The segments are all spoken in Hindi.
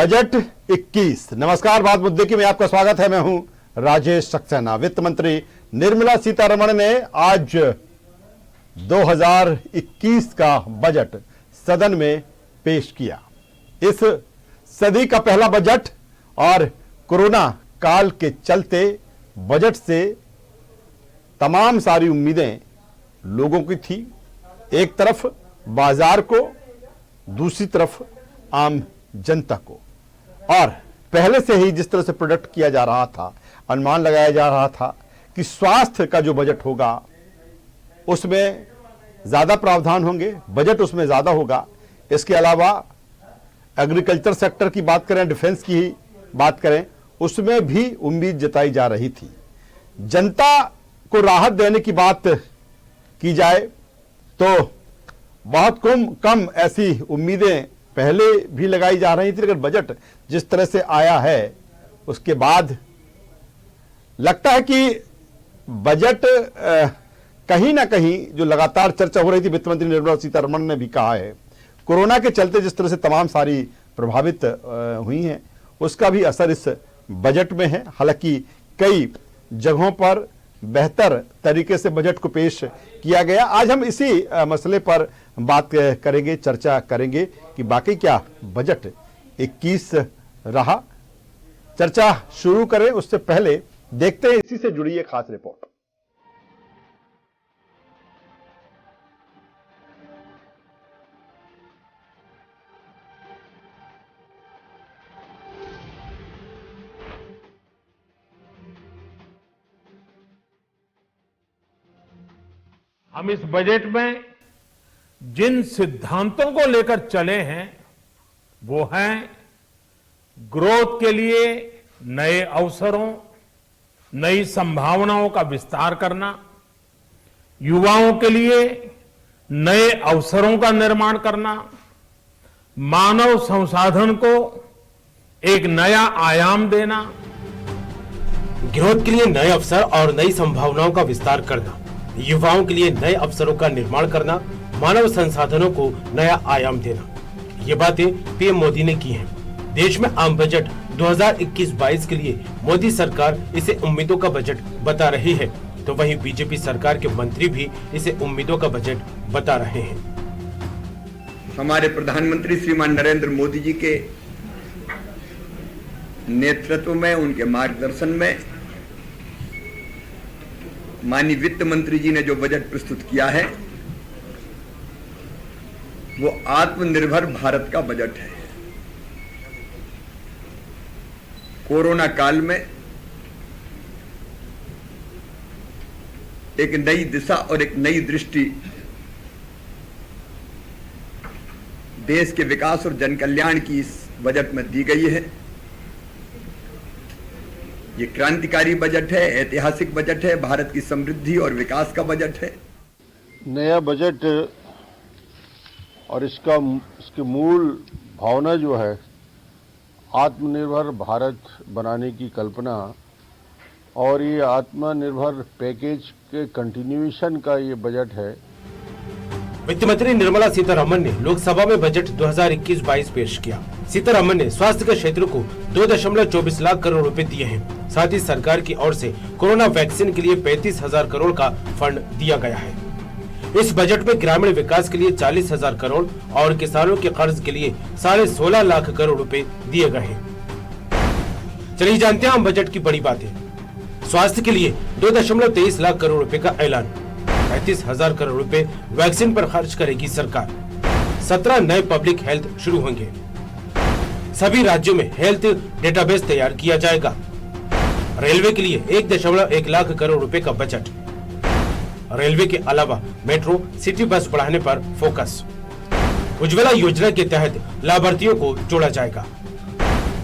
बजट 21। नमस्कार, बात मुद्दे की में आपका स्वागत है। मैं हूं राजेश सक्सेना। वित्त मंत्री निर्मला सीतारमण ने आज 2021 का बजट सदन में पेश किया। इस सदी का पहला बजट और कोरोना काल के चलते बजट से तमाम सारी उम्मीदें लोगों की थी। एक तरफ बाजार को, दूसरी तरफ आम जनता को। और पहले से ही जिस तरह से प्रोडक्ट किया जा रहा था, अनुमान लगाया जा रहा था कि स्वास्थ्य का जो बजट होगा उसमें ज्यादा प्रावधान होंगे, बजट उसमें ज्यादा होगा। इसके अलावा एग्रीकल्चर सेक्टर की बात करें, डिफेंस की ही बात करें, उसमें भी उम्मीद जताई जा रही थी। जनता को राहत देने की बात की जाए तो बहुत कम ऐसी उम्मीदें पहले भी लगाई जा रही थी, लेकिन बजट जिस तरह से आया है उसके बाद लगता है कि बजट कहीं ना कहीं जो लगातार चर्चा हो रही थी, वित्त मंत्री निर्मला सीतारमण ने भी कहा है, कोरोना के चलते जिस तरह से तमाम सारी प्रभावित हुई हैं उसका भी असर इस बजट में है। हालांकि कई जगहों पर बेहतर तरीके से बजट को पेश किया गया। आज हम इसी मसले पर बात करेंगे, चर्चा करेंगे कि बाकी क्या बजट 21 रहा। चर्चा शुरू करें उससे पहले देखते हैं इसी से जुड़ी एक खास रिपोर्ट। हम इस बजट में जिन सिद्धांतों को लेकर चले हैं वो हैं ग्रोथ के लिए नए अवसरों, नई संभावनाओं का विस्तार करना, युवाओं के लिए नए अवसरों का निर्माण करना, मानव संसाधन को एक नया आयाम देना, ग्रोथ के लिए नए अवसर और नई संभावनाओं का विस्तार करना, युवाओं के लिए नए अवसरों का निर्माण करना, मानव संसाधनों को नया आयाम देना। ये बातें पीएम मोदी ने की हैं। देश में आम बजट 2021-22 के लिए मोदी सरकार इसे उम्मीदों का बजट बता रही है, तो वहीं बीजेपी सरकार के मंत्री भी इसे उम्मीदों का बजट बता रहे हैं। हमारे प्रधानमंत्री श्रीमान नरेंद्र मोदी जी के नेतृत्व में, उनके मार्गदर्शन में माननीय वित्त मंत्री जी ने जो बजट प्रस्तुत किया है वो आत्मनिर्भर भारत का बजट है। कोरोना काल में एक नई दिशा और एक नई दृष्टि देश के विकास और जन कल्याण की इस बजट में दी गई है। ये क्रांतिकारी बजट है, ऐतिहासिक बजट है, भारत की समृद्धि और विकास का बजट है। नया बजट और इसकी मूल भावना जो है आत्मनिर्भर भारत बनाने की कल्पना, और ये आत्मनिर्भर पैकेज के कंटिन्यूएशन का ये बजट है। वित्त मंत्री निर्मला सीतारमण ने लोकसभा में बजट 2021-22 पेश किया। सीतारमण ने स्वास्थ्य के क्षेत्र को 2.24 लाख करोड़ रुपए दिए हैं। साथ ही सरकार की ओर से कोरोना वैक्सीन के लिए 35,000 करोड़ का फंड दिया गया है। इस बजट में ग्रामीण विकास के लिए 40,000 करोड़ और किसानों के कर्ज के लिए 16.5 लाख करोड़ रुपए दिए गए हैं। चलिए जानते हैं आम बजट की बड़ी बातें। स्वास्थ्य के लिए 2.23 लाख करोड़ रुपए का ऐलान, 35,000 करोड़ रुपए वैक्सीन पर खर्च करेगी सरकार। 17 नए पब्लिक हेल्थ शुरू होंगे। सभी राज्यों में हेल्थ डेटाबेस तैयार किया जाएगा। रेलवे के लिए 1.1 लाख करोड़ रुपए का बजट। रेलवे के अलावा मेट्रो, सिटी बस बढ़ाने पर फोकस। उज्ज्वला योजना के तहत लाभार्थियों को जोड़ा जाएगा।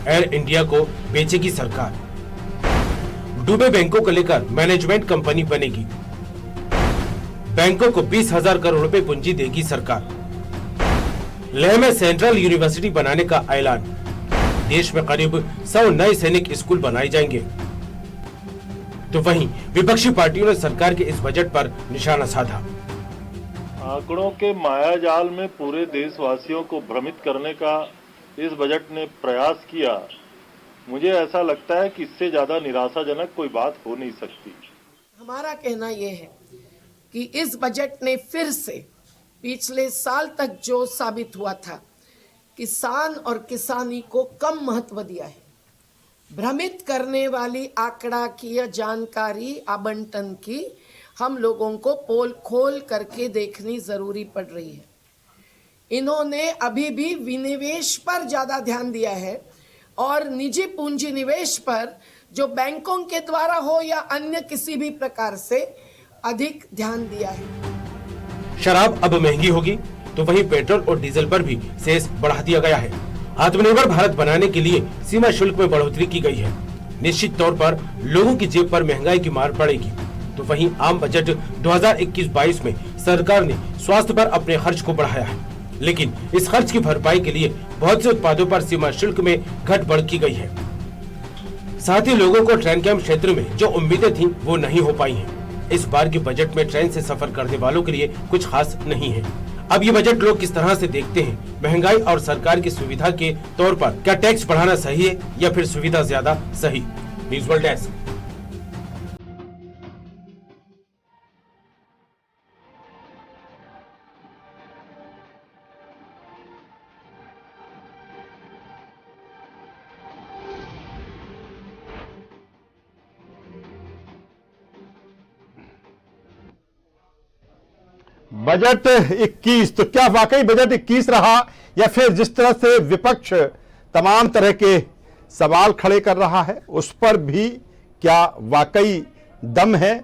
एयर इंडिया को बेचेगी सरकार। डूबे बैंकों को लेकर मैनेजमेंट कंपनी बनेगी। बैंकों को 20,000 करोड़ रुपए पूंजी देगी सरकार। लेह में सेंट्रल यूनिवर्सिटी बनाने का ऐलान। देश में करीब 100 नए सैनिक स्कूल बनाए जाएंगे। तो वहीं विपक्षी पार्टियों ने सरकार के इस बजट पर निशाना साधा। आंकड़ों के मायाजाल में पूरे देशवासियों को भ्रमित करने का इस बजट ने प्रयास किया, मुझे ऐसा लगता है कि इससे ज्यादा निराशाजनक कोई बात हो नहीं सकती। हमारा कहना यह है कि इस बजट ने फिर से पिछले साल तक जो साबित हुआ था, किसान और किसानी को कम महत्व दिया है। भ्रमित करने वाली आंकड़ाकीय जानकारी आवंटन की हम लोगों को पोल खोल करके देखनी जरूरी पड़ रही है। इन्होंने अभी भी विनिवेश पर ज्यादा ध्यान दिया है और निजी पूंजी निवेश पर, जो बैंकों के द्वारा हो या अन्य किसी भी प्रकार से, अधिक ध्यान दिया है। शराब अब महंगी होगी तो वहीं पेट्रोल और डीजल पर भी सेस बढ़ा दिया गया है। आत्मनिर्भर भारत बनाने के लिए सीमा शुल्क में बढ़ोतरी की गई है। निश्चित तौर पर लोगों की जेब पर महंगाई की मार पड़ेगी। तो वहीं आम बजट 2021-22 में सरकार ने स्वास्थ्य पर अपने खर्च को बढ़ाया है, लेकिन इस खर्च की भरपाई के लिए बहुत से उत्पादों पर सीमा शुल्क में घट बढ़ की गई है। साथ ही लोगों को ट्रेन कैंप क्षेत्र में जो उम्मीदें थीं वो नहीं हो पाई हैं। इस बार के बजट में ट्रेन से सफर करने वालों के लिए कुछ खास नहीं है। अब ये बजट लोग किस तरह से देखते हैं? महंगाई और सरकार की सुविधा के तौर पर क्या टैक्स बढ़ाना सही है या फिर सुविधा ज्यादा सही? News world desk. बजट 21, तो क्या वाकई बजट 21 रहा, या फिर जिस तरह से विपक्ष तमाम तरह के सवाल खड़े कर रहा है उस पर भी क्या वाकई दम है,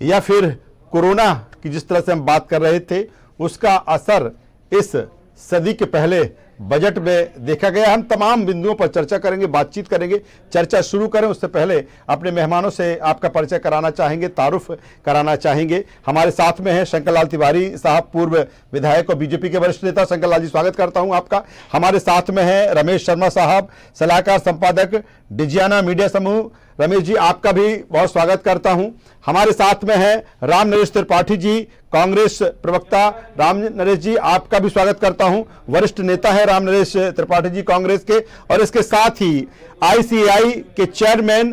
या फिर कोरोना की जिस तरह से हम बात कर रहे थे उसका असर इस सदी के पहले बजट में देखा गया? हम तमाम बिंदुओं पर चर्चा करेंगे, बातचीत करेंगे। चर्चा शुरू करें उससे पहले अपने मेहमानों से आपका परिचय कराना चाहेंगे, तारुफ कराना चाहेंगे। हमारे साथ में हैं शंकर लाल तिवारी साहब, पूर्व विधायक और बीजेपी के वरिष्ठ नेता। शंकर लाल जी, स्वागत करता हूं आपका। हमारे साथ में हैं रमेश शर्मा साहब, सलाहकार संपादक डिजियाना मीडिया समूह। रमेश जी, आपका भी बहुत स्वागत करता हूं। हमारे साथ में हैं राम नरेश त्रिपाठी जी, कांग्रेस प्रवक्ता। राम नरेश जी, आपका भी स्वागत करता हूं। वरिष्ठ नेता है राम नरेश त्रिपाठी जी कांग्रेस के। और इसके साथ ही आईसीएआई के चेयरमैन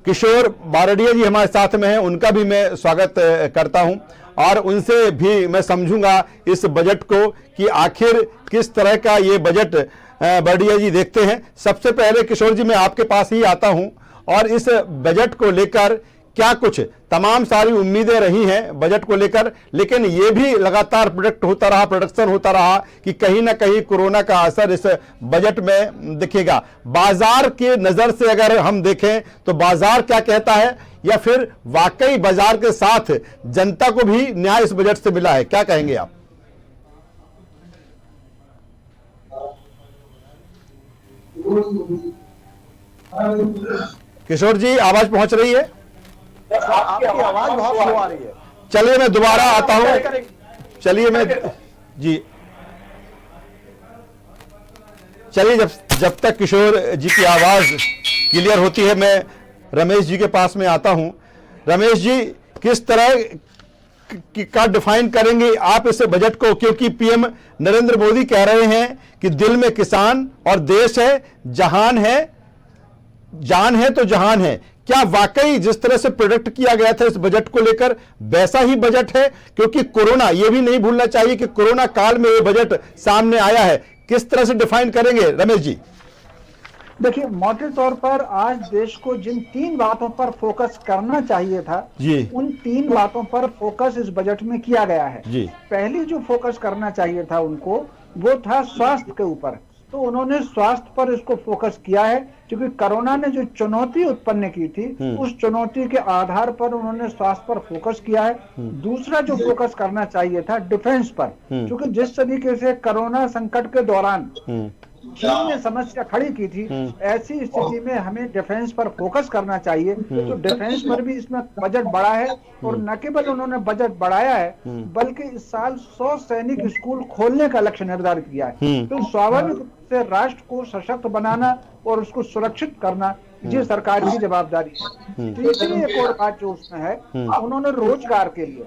किशोर बारड़िया जी हमारे साथ में हैं, उनका भी मैं स्वागत करता हूं। और उनसे भी मैं समझूंगा इस बजट को कि आखिर किस तरह का ये बजट बारड़िया जी देखते हैं। सबसे पहले किशोर जी, मैं आपके पास ही आता हूं, और इस बजट को लेकर क्या कुछ तमाम सारी उम्मीदें रही हैं बजट को लेकर, लेकिन ये भी लगातार प्रोडक्शन होता रहा कि कहीं ना कहीं कोरोना का असर इस बजट में दिखेगा। बाजार के नजर से अगर हम देखें तो बाजार क्या कहता है, या फिर वाकई बाजार के साथ जनता को भी न्याय इस बजट से मिला है? क्या कहेंगे आप? किशोर जी, आवाज पहुंच रही है? आपकी आवाज बहुत स्लो आ रही है। चलिए मैं दोबारा आता हूं। चलिए जब तक किशोर जी की आवाज क्लियर होती है मैं रमेश जी के पास में आता हूं। रमेश जी, किस तरह का डिफाइन करेंगे आप इस बजट को? क्योंकि पीएम नरेंद्र मोदी कह रहे हैं कि दिल में किसान और देश है, जहान है, जान है तो जहान है। क्या वाकई जिस तरह से प्रोडक्ट किया गया था इस बजट को लेकर वैसा ही बजट है? क्योंकि कोरोना, ये भी नहीं भूलना चाहिए कि कोरोना काल में ये बजट सामने आया है। किस तरह से डिफाइन करेंगे रमेश जी? देखिए, मोटे तौर पर आज देश को जिन 3 बातों पर फोकस करना चाहिए था जी, उन 3 बातों पर फोकस इस बजट में किया गया है जी। पहली जो फोकस करना चाहिए था उनको, वो था स्वास्थ्य के ऊपर। तो उन्होंने स्वास्थ्य पर इसको फोकस किया है, क्योंकि कोरोना ने जो चुनौती उत्पन्न की थी उस चुनौती के आधार पर उन्होंने स्वास्थ्य पर फोकस किया है। दूसरा जो फोकस करना चाहिए था डिफेंस पर, क्योंकि जिस तरीके से कोरोना संकट के दौरान चीन ने समस्या खड़ी की थी, ऐसी स्थिति में हमें डिफेंस पर फोकस करना चाहिए। तो डिफेंस पर भी इसमें बजट बढ़ा है, और न केवल उन्होंने बजट बढ़ाया है बल्कि इस साल 100 सैनिक स्कूल खोलने का लक्ष्य निर्धारित किया है। तो स्वाभाविक रूप से राष्ट्र को सशक्त बनाना और उसको सुरक्षित करना ये सरकार की जवाबदारी है। तीसरी एक और बात जो उसमें है, उन्होंने रोजगार के लिए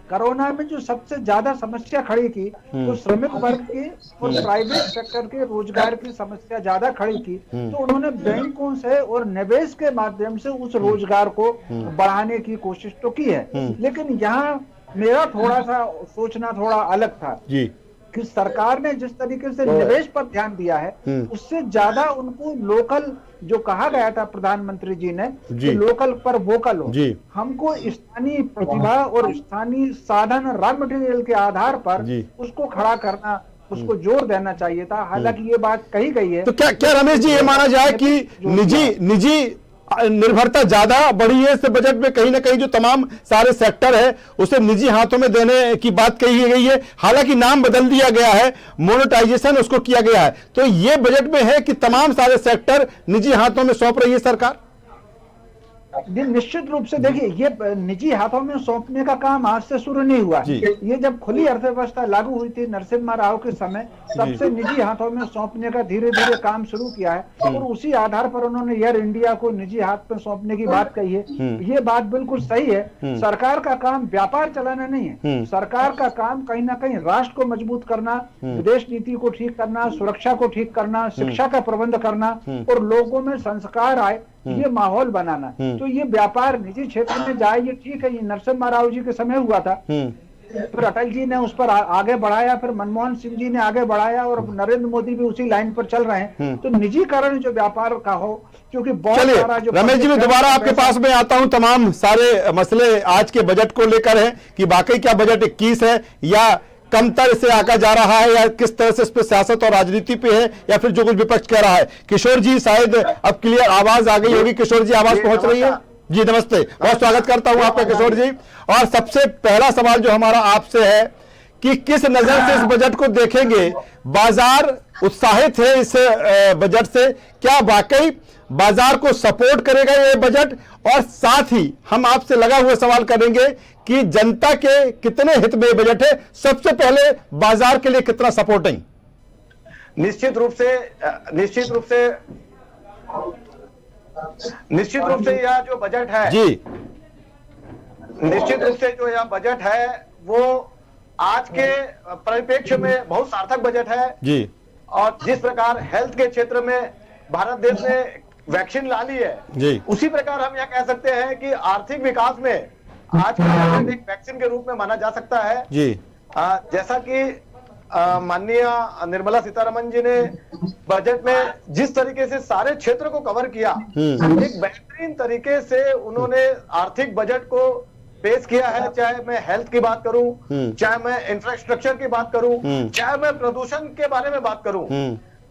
कोरोना में जो सबसे ज्यादा समस्या खड़ी की वो श्रमिक वर्ग की और प्राइवेट सेक्टर के रोजगार की समस्या ज्यादा खड़ी की, तो उन्होंने बैंकों से और निवेश के माध्यम से उस रोजगार को बढ़ाने की कोशिश तो की है। लेकिन यहाँ मेरा थोड़ा सा सोचना थोड़ा अलग था जी कि सरकार ने जिस तरीके से निवेश पर ध्यान दिया है उससे ज्यादा उनको लोकल, जो कहा गया था प्रधानमंत्री जी ने कि लोकल पर वोकल हो, हमको स्थानीय प्रतिभा और स्थानीय साधन रॉ मटेरियल के आधार पर उसको खड़ा करना, उसको जोर देना चाहिए था। हालांकि ये बात कही गई है। तो क्या रमेश जी ये माना जाए कि निजी निर्भरता ज्यादा बढ़ी है इस बजट में? कहीं ना कहीं जो तमाम सारे सेक्टर है उसे निजी हाथों में देने की बात कही गई है, हालांकि नाम बदल दिया गया है, मोनेटाइजेशन उसको किया गया है। तो ये बजट में है कि तमाम सारे सेक्टर निजी हाथों में सौंप रही है सरकार? निश्चित रूप से देखिए, ये निजी हाथों में सौंपने का काम आज से शुरू नहीं हुआ। ये जब खुली अर्थव्यवस्था लागू हुई थी नरसिम्हा राव के समय, तब से निजी हाथों में सौंपने का धीरे धीरे काम शुरू किया है और उसी आधार पर उन्होंने एयर इंडिया को निजी हाथ में सौंपने की बात कही है। ये बात बिल्कुल सही है। सरकार का काम व्यापार चलाना नहीं है, सरकार का काम कहीं ना कहीं राष्ट्र को मजबूत करना, विदेश नीति को ठीक करना, सुरक्षा को ठीक करना, शिक्षा का प्रबंध करना और लोगों में संस्कार आए, ये माहौल बनाना। तो ये व्यापार निजी क्षेत्र में जाए, ये ठीक है। ये नरसिम्हा राव जी के समय हुआ था, फिर अटल जी ने उस पर आगे बढ़ाया, फिर मनमोहन सिंह जी ने आगे बढ़ाया और नरेंद्र मोदी भी उसी लाइन पर चल रहे हैं। तो निजीकरण जो व्यापार का हो, क्योंकि बहुत सारा जो रमेश जी मैं दोबारा आपके पास में आता हूं। तमाम सारे मसले आज के बजट को लेकर हैं कि वाकई क्या बजट 21 है या कमतर से आका जा रहा है, या किस तरह से इस पर सियासत और राजनीति पे है, या फिर जो कुछ विपक्ष कह रहा है। किशोर जी शायद अब क्लियर आवाज आ गई होगी। किशोर जी आवाज पहुंच रही है? जी नमस्ते, बहुत स्वागत करता हूं आपका किशोर जी। और सबसे पहला सवाल जो हमारा आपसे है कि किस नजर से इस बजट को देखेंगे? बाजार उत्साहित है इस बजट से, क्या वाकई बाजार को सपोर्ट करेगा ये बजट? और साथ ही हम आपसे लगा हुआ सवाल करेंगे कि जनता के कितने हित में बजट है? सबसे पहले बाजार के लिए कितना सपोर्टिंग? निश्चित रूप से यह जो बजट है जी, निश्चित रूप से जो यह बजट है वो आज के परिप्रेक्ष्य में बहुत सार्थक बजट है जी। और जिस प्रकार हेल्थ के क्षेत्र में भारत देश ने वैक्सीन ला ली है जी, उसी प्रकार हम यह कह सकते हैं कि आर्थिक विकास में आज का बजट एक वैक्सीन के रूप में माना जा सकता है जी। जैसा कि माननीय निर्मला सीतारमण जी ने बजट में जिस तरीके से सारे क्षेत्र को कवर किया, एक बेहतरीन तरीके से उन्होंने आर्थिक बजट को पेश किया है। चाहे मैं हेल्थ की बात करूं, चाहे मैं इंफ्रास्ट्रक्चर की बात करूं, चाहे मैं प्रदूषण के बारे में बात करूं,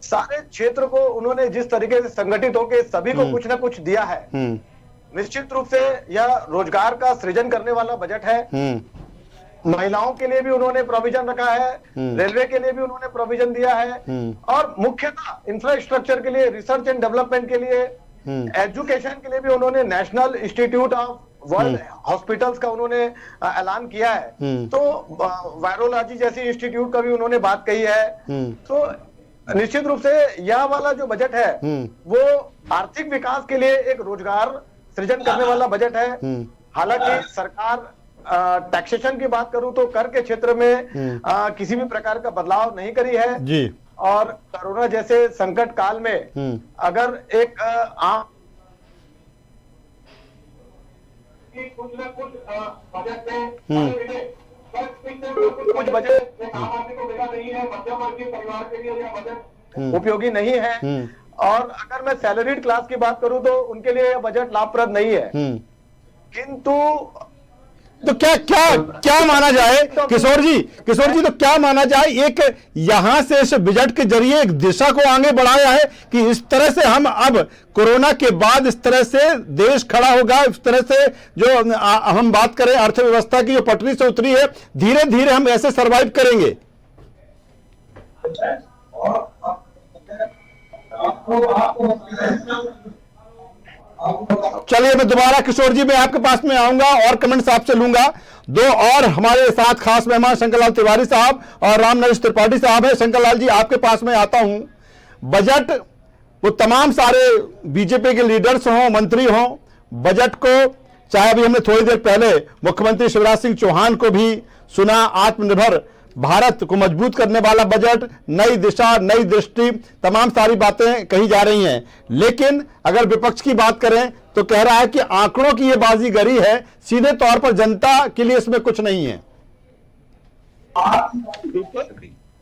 सारे क्षेत्र को उन्होंने जिस तरीके से संगठित होकर सभी को कुछ ना कुछ दिया है। निश्चित रूप से यह रोजगार का सृजन करने वाला बजट है। महिलाओं के लिए भी उन्होंने प्रोविजन रखा है, रेलवे के लिए भी उन्होंने प्रोविजन दिया है और मुख्यतः इंफ्रास्ट्रक्चर के लिए, रिसर्च एंड डेवलपमेंट के लिए, एजुकेशन के लिए भी उन्होंने national institute of world hospitals का उन्होंने ऐलान किया है। तो वायरोलॉजी जैसी इंस्टीट्यूट का भी उन्होंने बात कही है। तो निश्चित रूप से यह वाला जो बजट है वो आर्थिक विकास के लिए एक रोजगार सृजन करने वाला बजट है। हालांकि सरकार टैक्सेशन की बात करूं तो कर के क्षेत्र में किसी भी प्रकार का बदलाव नहीं करी है जी। और कोरोना जैसे संकट काल में अगर एक आम कुछ न कुछ बजट में कुछ बजट को मिला नहीं है, मध्यम वर्गीय परिवार के लिए यह बजट उपयोगी नहीं है। और अगर मैं सैलरीड क्लास की बात करूं तो उनके लिए यह बजट लाभप्रद नहीं है। किंतु तो क्या माना जाए किशोर जी तो क्या माना जाए, एक यहां से इस बजट के जरिए एक दिशा को आगे बढ़ाया है कि इस तरह से हम अब कोरोना के बाद इस तरह से देश खड़ा होगा, इस तरह से जो हम बात करें अर्थव्यवस्था की जो पटरी से उतरी है, धीरे धीरे हम ऐसे सरवाइव करेंगे। चलिए मैं दोबारा किशोर जी मैं आपके पास में आऊंगा और कमेंट्स आपसे लूंगा। दो और हमारे साथ खास मेहमान शंकरलाल तिवारी साहब और राम नरेश त्रिपाठी साहब हैं। शंकरलाल जी आपके पास में आता हूं। बजट वो तमाम सारे बीजेपी के लीडर्स हों, मंत्री हों, बजट को चाहे अभी हमने थोड़ी देर पहले मुख्यमंत्री शिवराज सिंह चौहान को भी सुना, आत्मनिर्भर भारत को मजबूत करने वाला बजट, नई दिशा, नई दृष्टि, तमाम सारी बातें कही जा रही हैं। लेकिन अगर विपक्ष की बात करें तो कह रहा है कि आंकड़ों की ये बाजीगरी है, सीधे तौर पर जनता के लिए इसमें कुछ नहीं है।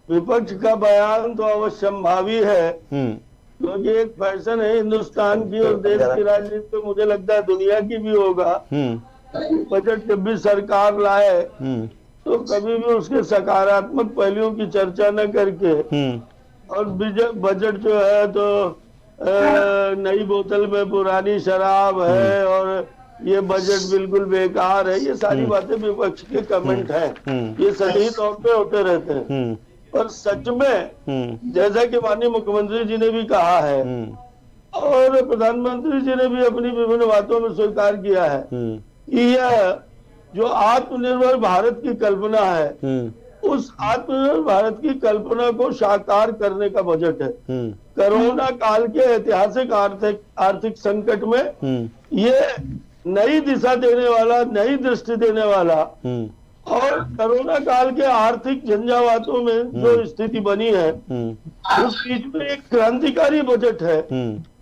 विपक्ष का बयान तो अवश्यंभावी है, क्योंकि एक फैशन है हिंदुस्तान की और देश की राजनीति में, मुझे लगता है दुनिया की भी होगा। बजट जब भी सरकार लाए तो कभी भी उसके सकारात्मक पहलुओं की चर्चा न करके और बजट जो है तो नई बोतल में पुरानी शराब है और ये बजट बिल्कुल बेकार है, ये सारी बातें विपक्ष के कमेंट हैं, ये सही तौर पे होते रहते हैं। और सच में जैसा कि माननीय मुख्यमंत्री जी ने भी कहा है और प्रधानमंत्री जी ने भी अपनी विभिन्न बातों में स्वीकार किया है कि यह जो आत्मनिर्भर भारत की कल्पना है, उस आत्मनिर्भर भारत की कल्पना को साकार करने का बजट है। कोरोना काल के ऐतिहासिक आर्थिक संकट में ये नई दिशा देने वाला, नई दृष्टि देने वाला और कोरोना काल के आर्थिक झंझावातों में जो स्थिति बनी है, उस बीच में एक क्रांतिकारी बजट है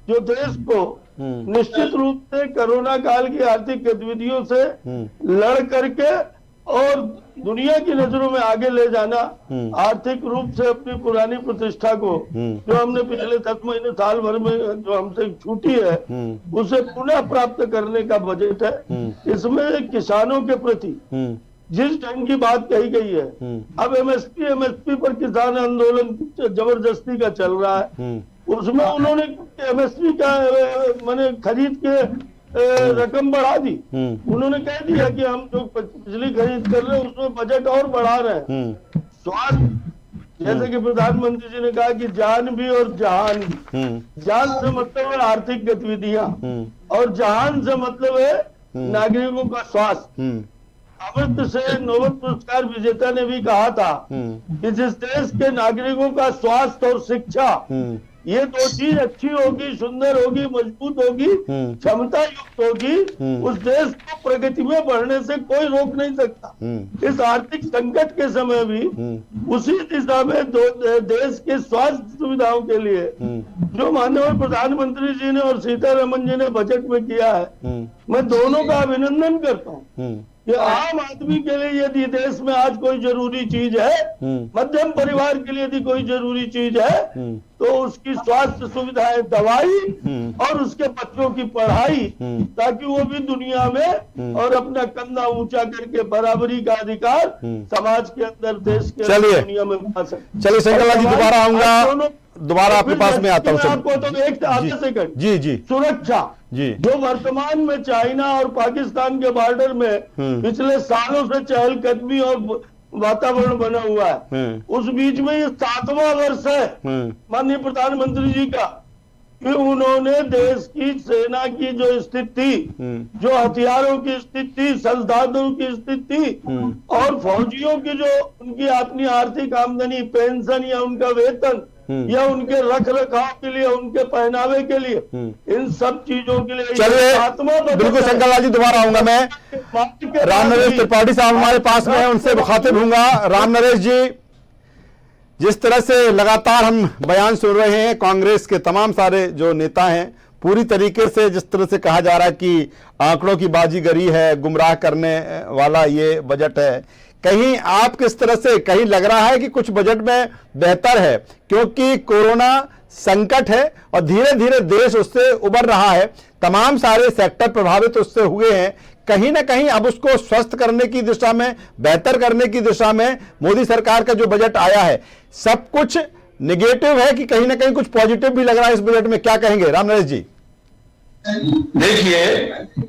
जो देश को निश्चित रूप से कोरोना काल की आर्थिक गतिविधियों से लड़ करके और दुनिया की नजरों में आगे ले जाना, आर्थिक रूप से अपनी पुरानी प्रतिष्ठा को जो हमने पिछले 10 महीने साल भर में जो हमसे छूटी है उसे पुनः प्राप्त करने का बजट है। इसमें किसानों के प्रति जिस ढंग की बात कही गई है, अब एमएसपी पर किसान आंदोलन जबरदस्ती का चल रहा है, उसमें उन्होंने एमएसपी का माने खरीद के रकम बढ़ा दी। उन्होंने कह दिया कि हम जो बिजली खरीद कर रहे हैं उसमें बजट और बढ़ा रहे हैं। स्वास्थ्य, जैसे कि प्रधानमंत्री जी ने कहा कि जान भी और जहान भी, जान से मतलब है आर्थिक गतिविधियां और जहान से मतलब है नागरिकों का स्वास्थ्य। अमृत से नोबेल पुरस्कार विजेता ने भी कहा था कि जिस देश के नागरिकों का स्वास्थ्य और शिक्षा ये दो चीज अच्छी होगी, सुंदर होगी, मजबूत होगी, क्षमता युक्त होगी, उस देश को प्रगति में बढ़ने से कोई रोक नहीं सकता। इस आर्थिक संकट के समय भी उसी दिशा में देश के स्वास्थ्य सुविधाओं के लिए जो माननीय प्रधानमंत्री जी ने और सीतारमन जी ने बजट में किया है, मैं दोनों का अभिनंदन करता हूँ कि आम आदमी के लिए यदि देश में आज कोई जरूरी चीज है, मध्यम परिवार के लिए यदि कोई जरूरी चीज है तो उसकी स्वास्थ्य सुविधाएं, दवाई और उसके बच्चों की पढ़ाई, ताकि वो भी दुनिया में और अपना कंधा ऊंचा करके बराबरी का अधिकार समाज के अंदर, देश के अंदर, दुनिया में पा सके। चलिए संकल्प जी, दोबारा आऊंगा, दोबारा आपके पास में आता हूँ। आपको तो एक आधे सेकंड जी सुरक्षा जी, जो वर्तमान में चाइना और पाकिस्तान के बॉर्डर में पिछले सालों से चहलकदमी और वातावरण बना हुआ है, उस बीच में ये 7वां वर्ष है माननीय प्रधानमंत्री जी का कि उन्होंने देश की सेना की जो स्थिति, जो हथियारों की स्थिति, संसाधनों की स्थिति और फौजियों की जो उनकी अपनी आर्थिक आमदनी, पेंशन या उनका वेतन या उनके रख रखाव के लिए, उनके पहनावे के लिए, इन सब चीजों के लिए चलिए बिल्कुल संकल्प जी, दोबारा आऊंगा मैं। राम नरेश त्रिपाठी साहब हमारे पास में है, उनसे मुखातिब हूंगा। राम नरेश जी, जिस तरह से लगातार हम बयान सुन रहे हैं, कांग्रेस के तमाम सारे जो नेता हैं पूरी तरीके से जिस तरह से कहा जा रहा है कि आंकड़ों की बाजीगरी है, गुमराह करने वाला ये बजट है, कहीं आप किस तरह से, कहीं लग रहा है कि कुछ बजट में बेहतर है क्योंकि कोरोना संकट है और धीरे धीरे देश उससे उबर रहा है, तमाम सारे सेक्टर प्रभावित उससे हुए हैं, कहीं ना कहीं अब उसको स्वस्थ करने की दिशा में, बेहतर करने की दिशा में मोदी सरकार का जो बजट आया है, सब कुछ निगेटिव है कि कहीं ना कहीं कुछ पॉजिटिव भी लग रहा है इस बजट में, क्या कहेंगे राम नरेश जी? देखिए,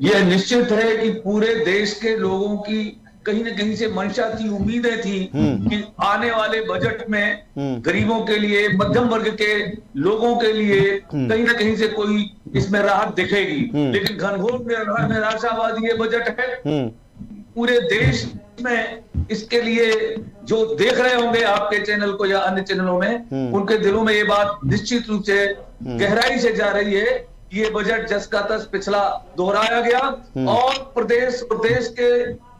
यह निश्चित है कि पूरे देश के लोगों की कहीं न कहीं से मंशा थी, उम्मीदें थी कि आने वाले बजट में गरीबों के लिए, मध्यम वर्ग के लोगों के लिए कहीं न कहीं से कोई इसमें राहत दिखेगी, लेकिन घनघोर निराशावादी ये बजट है। पूरे देश में इसके लिए जो देख रहे होंगे आपके चैनल को या अन्य चैनलों में, उनके दिलों में ये बात निश्चित रूप से गहराई से जा रही है ये बजट जस का तस पिछला दोहराया गया और प्रदेश के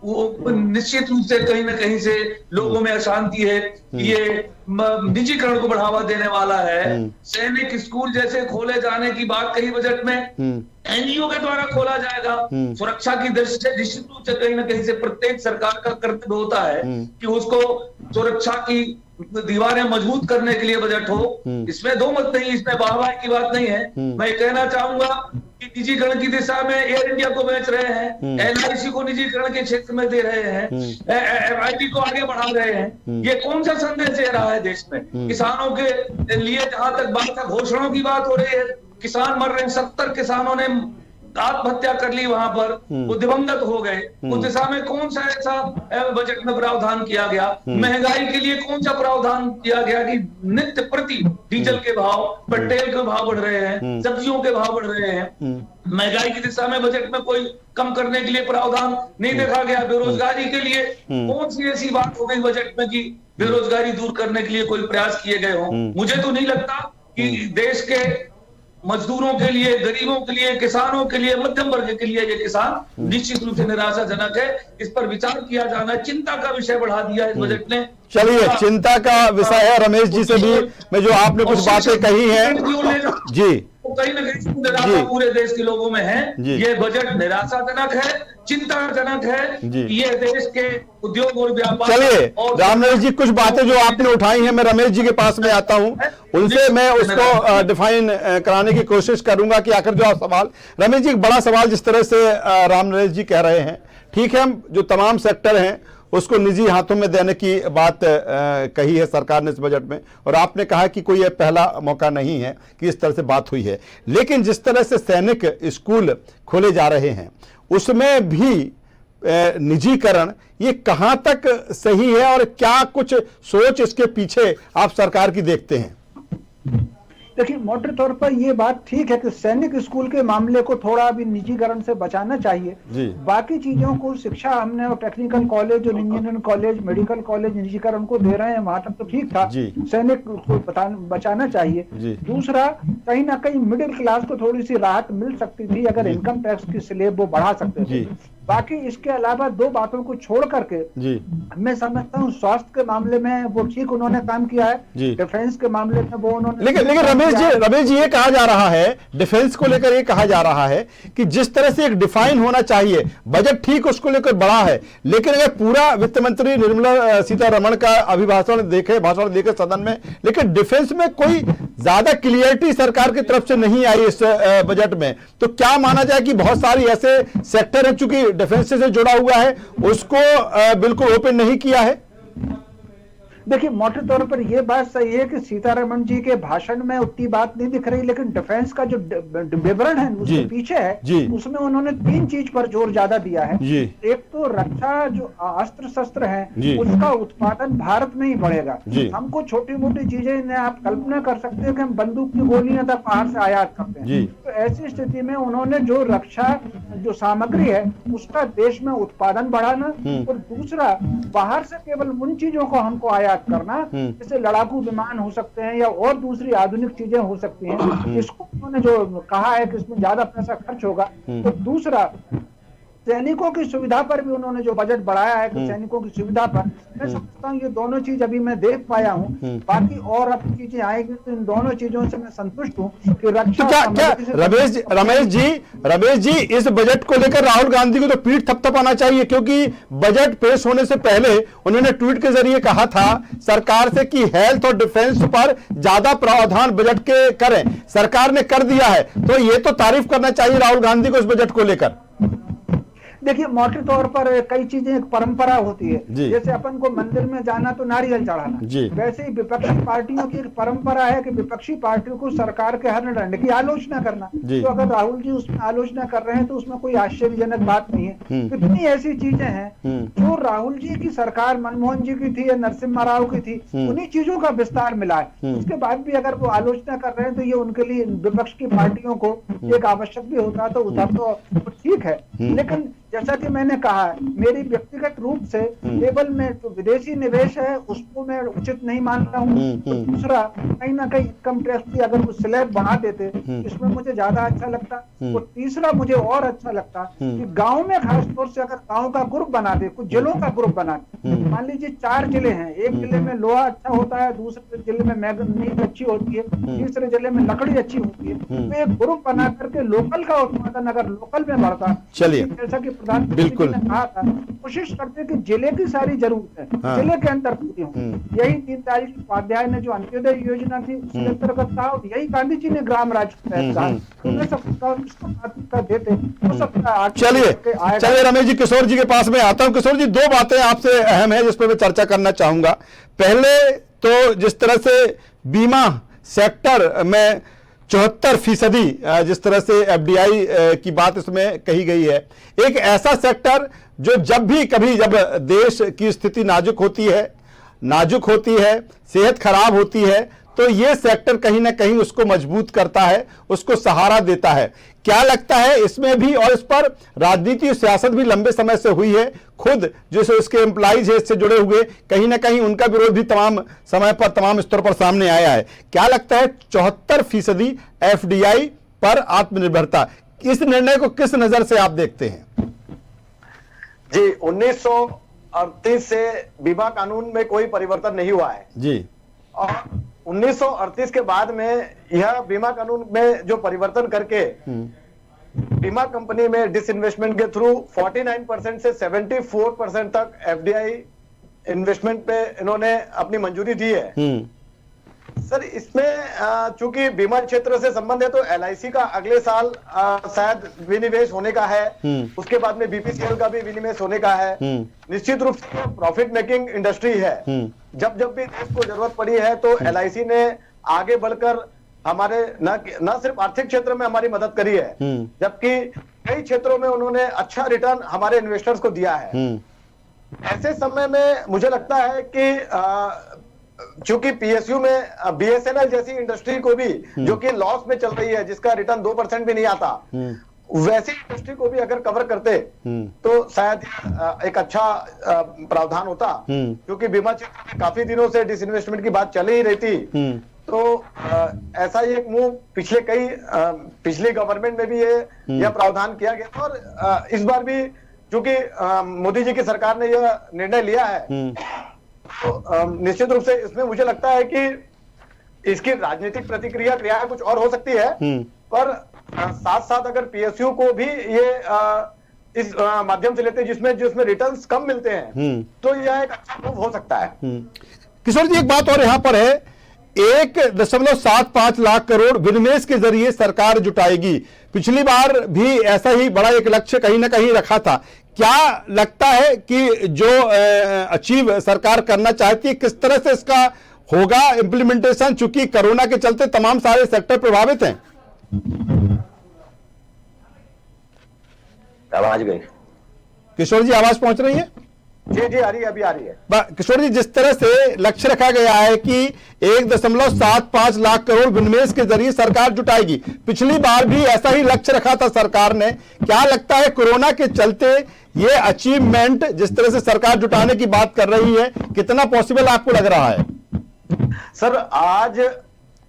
वो निश्चित रूप से कहीं ना कहीं से लोगों में अशांति है। ये निजीकरण को बढ़ावा देने वाला है। सैनिक स्कूल जैसे खोले जाने की बात कही बजट में, एनजीओ के द्वारा खोला जाएगा। सुरक्षा की दृष्टि से निश्चित रूप से कहीं ना कहीं से प्रत्येक सरकार का कर्तव्य होता है कि उसको सुरक्षा की दीवारें मजबूत करने के लिए बजट हो। इसमें दो मत नहीं, इसमें वाहवाही की बात नहीं है। मैं कहना चाहूंगा कि निजीकरण की दिशा में एयर इंडिया को बेच रहे हैं, एलआईसी को निजीकरण के क्षेत्र में दे रहे हैं, एमआईटी को आगे बढ़ा रहे हैं। ये कौन सा संदेश दे रहा है देश में? किसानों के लिए जहां तक बात है, घोषणाओं की बात हो रही है, किसान मर रहे हैं। 70 किसानों ने आत्महत्या कर ली, वहां पर वो दिवंगत हो गए। उस दिशा में कौन सा ऐसा बजट में प्रावधान किया गया? महंगाई के लिए कौन सा प्रावधान किया गया कि नित्य प्रति डीजल के भाव, पेट्रोल के भाव बढ़ रहे हैं, सब्जियों के भाव बढ़ रहे हैं। महंगाई की दिशा में बजट में कोई कम करने के लिए प्रावधान नहीं देखा गया। बेरोजगारी के लिए कौन सी ऐसी बात हो गई बजट में कि बेरोजगारी दूर करने के लिए कोई प्रयास किए गए हो? मुझे तो नहीं लगता कि देश के मजदूरों के लिए, गरीबों के लिए, किसानों के लिए, मध्यम वर्ग के लिए ये किसान निश्चित रूप से निराशाजनक है। इस पर विचार किया जाना, चिंता का विषय बढ़ा दिया इस बजट ने। चलिए, चिंता का विषय है। रमेश जी से भी मैं जो आपने कुछ बातें कही हैं जी, तो कहीं ना कहीं निराशा पूरे देश के लोगों में है। ये बजट निराशाजनक है, चिंताजनक है। ये देश के उद्योग और व्यापार। चलिए रामनरेश जी, कुछ बातें जो आपने उठाई हैं, मैं रमेश जी के पास में आता हूं, उनसे मैं उसको डिफाइन कराने की कोशिश करूंगा कि आखिर जो सवाल रमेश जी, एक बड़ा सवाल जिस तरह से रामनरेश जी कह रहे हैं, ठीक है, हम जो तमाम सेक्टर हैं उसको निजी हाथों में देने की बात कही है सरकार ने इस बजट में, और आपने कहा कि कोई ये पहला मौका नहीं है कि इस तरह से बात हुई है। लेकिन जिस तरह से सैनिक स्कूल खोले जा रहे हैं उसमें भी निजीकरण, ये कहां तक सही है और क्या कुछ सोच इसके पीछे आप सरकार की देखते हैं? देखिए, मोटे तौर पर ये बात ठीक है कि सैनिक स्कूल के मामले को थोड़ा अभी निजीकरण से बचाना चाहिए। बाकी चीजों को, शिक्षा हमने और टेक्निकल कॉलेज और इंजीनियरिंग कॉलेज, मेडिकल कॉलेज निजीकरण को दे रहे हैं, वहां तक तो ठीक था। सैनिक को बचाना चाहिए। दूसरा, कहीं ना कहीं मिडिल क्लास को थोड़ी सी राहत मिल सकती थी अगर इनकम टैक्स की स्लैब वो बढ़ा सकते थे। बाकी इसके अलावा दो बातों को छोड़ करके मैं समझता हूँ स्वास्थ्य के मामले में वो ठीक उन्होंने काम किया है, डिफेंस के मामले में वो उन्होंने। लेकिन रमेश जी ये कहा जा रहा है, डिफेंस को लेकर ये कहा जा रहा है कि जिस तरह से एक डिफाइन होना चाहिए बजट, ठीक उसको लेकर बड़ा है, लेकिन अगर पूरा वित्त मंत्री निर्मला सीतारमण का भाषण देखे सदन में, लेकिन डिफेंस में कोई ज्यादा क्लियरिटी सरकार की तरफ से नहीं आई इस बजट में, तो क्या माना जाए कि बहुत सारी ऐसे सेक्टर है चूंकि डिफेंस से जुड़ा हुआ है उसको बिल्कुल ओपन नहीं किया है? देखिए, मोटे तौर पर यह बात सही है कि सीतारमण जी के भाषण में उतनी बात नहीं दिख रही, लेकिन डिफेंस का जो विवरण है उसके पीछे है, उसमें उन्होंने 3 चीज पर जोर ज्यादा दिया है। एक तो रक्षा जो अस्त्र शस्त्र है उसका उत्पादन भारत में ही बढ़ेगा। हमको छोटी मोटी चीजें आप कल्पना कर सकते हैं कि हम बंदूक की गोलियां तक बाहर से आयात करते हैं, तो ऐसी स्थिति में उन्होंने जो रक्षा जो सामग्री है उसका देश में उत्पादन बढ़ाना, और दूसरा बाहर से केवल उन चीजों को हमको आयात करना जैसे लड़ाकू विमान हो सकते हैं या और दूसरी आधुनिक चीजें हो सकती हैं। इसको उन्होंने जो कहा है कि इसमें ज्यादा पैसा खर्च होगा। तो दूसरा, सैनिकों की सुविधा पर भी उन्होंने जो बजट बढ़ाया है कि सैनिकों की सुविधा पर, मैं समझता हूँ ये दोनों चीज अभी मैं देख पाया हूँ। बाकी और अब चीजें आएगी तो इन दोनों चीजों से मैं संतुष्ट हूँ कि रक्षा। तो क्या रमेश जी इस बजट को लेकर राहुल गांधी को तो पीठ थपथपाना चाहिए, क्योंकि बजट पेश होने से पहले उन्होंने ट्वीट के जरिए कहा था सरकार से कि हेल्थ और डिफेंस पर ज्यादा प्रावधान बजट के करें, सरकार ने कर दिया है, तो ये तो तारीफ करना चाहिए राहुल गांधी को इस बजट को लेकर। देखिए, मोटे तौर पर कई चीजें एक परंपरा होती है, जैसे अपन को मंदिर में जाना तो नारियल चढ़ाना, वैसे ही विपक्षी पार्टियों की एक परंपरा है कि विपक्षी पार्टियों को सरकार के हर दंड की आलोचना करना। तो अगर राहुल जी उसमें आलोचना कर रहे हैं तो उसमें कोई आश्चर्यजनक बात नहीं है। कितनी ऐसी चीजें हैं जो राहुल जी की सरकार, मनमोहन जी की थी या नरसिम्हा राव की थी, उन्हीं चीजों का विस्तार मिला है। उसके बाद भी अगर वो आलोचना कर रहे हैं तो ये उनके लिए, विपक्ष की पार्टियों को एक आवश्यक भी होता है, तो उधर तो ठीक है। लेकिन जैसा कि मैंने कहा, मेरी व्यक्तिगत रूप से लेवल में जो विदेशी निवेश है उसको मैं उचित नहीं मानता हूँ। तो दूसरा, कहीं ना कहीं इनकम टैक्स की अगर वो स्लैब बढ़ा देते इसमें मुझे ज्यादा अच्छा लगता। तो तीसरा, मुझे और अच्छा लगता कि गाँव में खासतौर से अगर गाँव का ग्रुप बना दे, कुछ जिलों का ग्रुप बना दे। मान लीजिए 4 जिले हैं, एक जिले में लोहा अच्छा होता है, दूसरे जिले में मैग्नीज अच्छी होती है, तीसरे जिले में लकड़ी अच्छी होती है। तो एक ग्रुप बना करके लोकल का उत्पादन अगर लोकल में बढ़ता, चलिए, जैसा कि प्रधानमंत्री ने कहा था, कोशिश करते कि जिले की सारी जरूरत है जिले के अंदर पूरी हो। यही दीनदयाल उपाध्याय ने जो अंत्योदय योजना थी उसके अंतर्गत था, और यही गांधी जी ने ग्राम राज्य के तहत कहा। देते हो सकता है। चलिए रमेश जी, किशोर जी के पास में आता हूं। किशोर जी, 2 बातें आपसे अहम है जिस पर मैं चर्चा करना चाहूंगा। पहले तो जिस तरह से बीमा सेक्टर में 74% जिस तरह से एफडीआई की बात इसमें कही गई है, एक ऐसा सेक्टर जो जब भी कभी जब देश की स्थिति नाजुक होती है, सेहत खराब होती है, तो ये सेक्टर कहीं ना कहीं उसको मजबूत करता है, उसको सहारा देता है। क्या लगता है इसमें भी, और इस पर राजनीति और सियासत भी लंबे समय से हुई है, खुद जो इसके एम्प्लॉइज है इससे जुड़े हुए, कहीं ना कहीं उनका विरोध भी तमाम समय पर तमाम स्तर पर सामने आया है। क्या लगता है 74% एफडीआई पर आत्मनिर्भरता, इस निर्णय को किस नजर से आप देखते हैं? जी, 1938 से बीमा कानून में कोई परिवर्तन नहीं हुआ है जी, और 1938 के बाद में यह बीमा कानून में जो परिवर्तन करके बीमा कंपनी में डिसइन्वेस्टमेंट के थ्रू 49% से 74% तक एफडीआई इन्वेस्टमेंट पे इन्होंने अपनी मंजूरी दी है। सर, इसमें चूंकि बीमा क्षेत्र से संबंध है तो एलआईसी का अगले साल शायद विनिवेश होने का है, उसके बाद में बीपीसीएल का भी विनिवेश होने का है। निश्चित रूप से प्रॉफिट मेकिंग इंडस्ट्री है। जब भी देश को जरूरत पड़ी है तो एलआईसी ने आगे बढ़कर हमारे न सिर्फ आर्थिक क्षेत्र में हमारी मदद करी है, जबकि कई क्षेत्रों में उन्होंने अच्छा रिटर्न हमारे इन्वेस्टर्स को दिया है। ऐसे समय में मुझे लगता है कि चूंकि पीएसयू में बीएसएनएल जैसी इंडस्ट्री को भी, जो कि लॉस में चल रही है, जिसका रिटर्न 2% भी नहीं आता, वैसी इंडस्ट्री को भी अगर कवर करते तो शायद एक अच्छा प्रावधान होता। क्योंकि बीमा क्षेत्र में काफी दिनों से डिसइन्वेस्टमेंट की बात चली ही रही थी। तो ऐसा ही एक मूव पिछली गवर्नमेंट में भी यह प्रावधान किया गया था, और इस बार भी चूंकि मोदी जी की सरकार ने यह निर्णय लिया है, तो निश्चित रूप से इसमें मुझे लगता है कि इसकी राजनीतिक क्रिया कुछ और हो सकती है, पर साथ साथ अगर पीएसयू को भी ये इस माध्यम से लेते हैं जिसमें रिटर्न्स कम मिलते हैं, तो यह एक अच्छा मूव हो सकता है। किशोर जी, एक बात और यहां पर है, 1.75 लाख करोड़ विनिवेश के जरिए सरकार जुटाएगी। पिछली बार भी ऐसा ही बड़ा एक लक्ष्य कहीं ना कहीं रखा था। क्या लगता है कि जो अचीव सरकार करना चाहती है, किस तरह से इसका होगा इंप्लीमेंटेशन, चूंकि कोरोना के चलते तमाम सारे सेक्टर प्रभावित हैं? आवाज गई। किशोर जी, आवाज पहुंच रही है? जी, आ रही है, अभी आ रही है। किशोर जी, जिस तरह से लक्ष्य रखा गया है कि 1.75 लाख करोड़ विनिवेश के जरिए सरकार जुटाएगी, पिछली बार भी ऐसा ही लक्ष्य रखा था सरकार ने। क्या लगता है कोरोना के चलते ये अचीवमेंट जिस तरह से सरकार जुटाने की बात कर रही है, कितना पॉसिबल आपको लग रहा है? सर,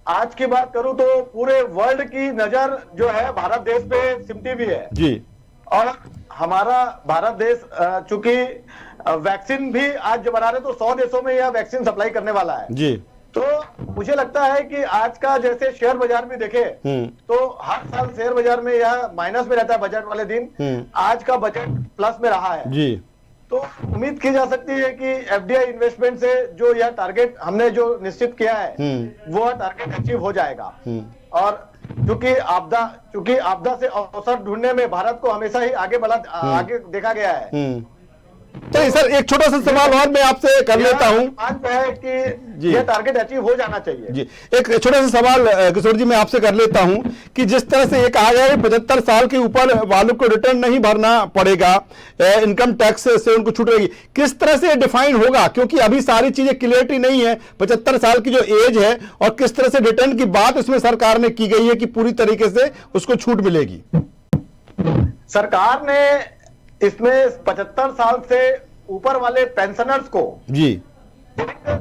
आज की बात करूं तो पूरे वर्ल्ड की नजर जो है भारत देश पे सिमटी हुई है जी, और हमारा भारत देश चूंकि वैक्सीन भी आज जो बना रहे तो 100 देशों में यह वैक्सीन सप्लाई करने वाला है जी। तो मुझे लगता है कि आज का जैसे शेयर बाजार भी देखे तो हर साल शेयर बाजार में यह माइनस में रहता है बजट वाले दिन, आज का बजट प्लस में रहा है जी। तो उम्मीद की जा सकती है कि एफडीआई इन्वेस्टमेंट से जो यह टारगेट हमने जो निश्चित किया है वो टारगेट अचीव हो जाएगा। और चूंकि आपदा से अवसर ढूंढने में भारत को हमेशा ही आगे देखा गया है। तो सर, एक छोटा सा सवाल और मैं आपसे कर लेता हूं, है कि यह टारगेट अचीव हो जाना चाहिए जी। एक छोटा सा सवाल किशोर जी मैं आपसे कर लेता हूं कि जिस तरह से ये कहा गया है 75 साल के ऊपर वालों को रिटर्न नहीं भरना पड़ेगा, इनकम टैक्स से उनको छूट रहेगी, किस तरह से डिफाइन होगा? क्योंकि अभी सारी चीजें क्लियरिटी नहीं है, 75 साल की जो एज है और किस तरह से रिटर्न की बात उसमें सरकार ने की गई है कि पूरी तरीके से उसको छूट मिलेगी। सरकार ने इसमें 75 साल से ऊपर वाले पेंशनर्स को जी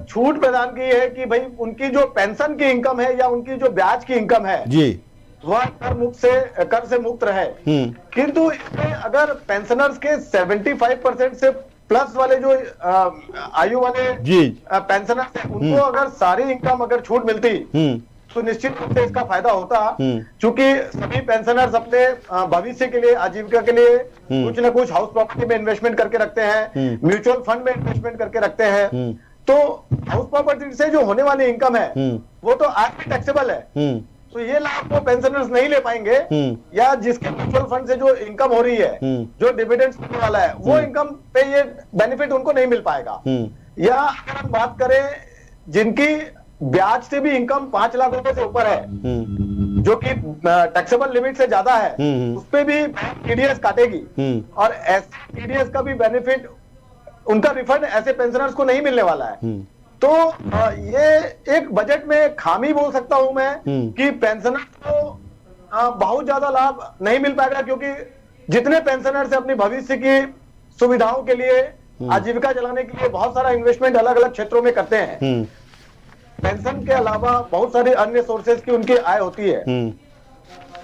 छूट प्रदान की है कि भाई उनकी जो पेंशन की इनकम है या उनकी जो ब्याज की इनकम है जी वह कर से मुक्त रहे। किंतु इसमें अगर पेंशनर्स के 75% से प्लस वाले जो आयु वाले जी पेंशनर्स हैं उनको अगर सारी इनकम अगर छूट मिलती तो निश्चित रूप से इसका फायदा होता, क्योंकि सभी पेंशनर्स अपने भविष्य के लिए, आजीविका के लिए कुछ न कुछ हाउस प्रॉपर्टी में इन्वेस्टमेंट करके रखते हैं, म्यूचुअल फंड में इन्वेस्टमेंट करके रखते हैं। तो हाउस प्रॉपर्टी से जो होने वाली इनकम है वो तो आज भी टैक्सेबल है, तो ये लाभ वो पेंशनर्स नहीं ले पाएंगे, या जिसके म्यूचुअल फंड से जो इनकम हो रही है, जो डिविडेंड्स मिलने वाला है, वो इनकम पे ये बेनिफिट उनको नहीं मिल पाएगा। या अगर हम बात करें जिनकी ब्याज से भी इनकम 5 लाख रुपए से ऊपर है, जो कि टैक्सेबल लिमिट से ज्यादा है, उस पे भी टीडीएस काटेगी, और ऐसे टीडीएस का भी बेनिफिट, उनका रिफंड ऐसे पेंशनर्स को नहीं मिलने वाला है। तो ये एक बजट में खामी बोल सकता हूं मैं कि पेंशनर्स को बहुत ज्यादा लाभ नहीं मिल पाएगा, क्योंकि जितने पेंशनर्स अपनी भविष्य की सुविधाओं के लिए, आजीविका चलाने के लिए बहुत सारा इन्वेस्टमेंट अलग अलग क्षेत्रों में करते हैं, पेंशन के अलावा बहुत सारे अन्य सोर्सेज की उनकी आय होती है।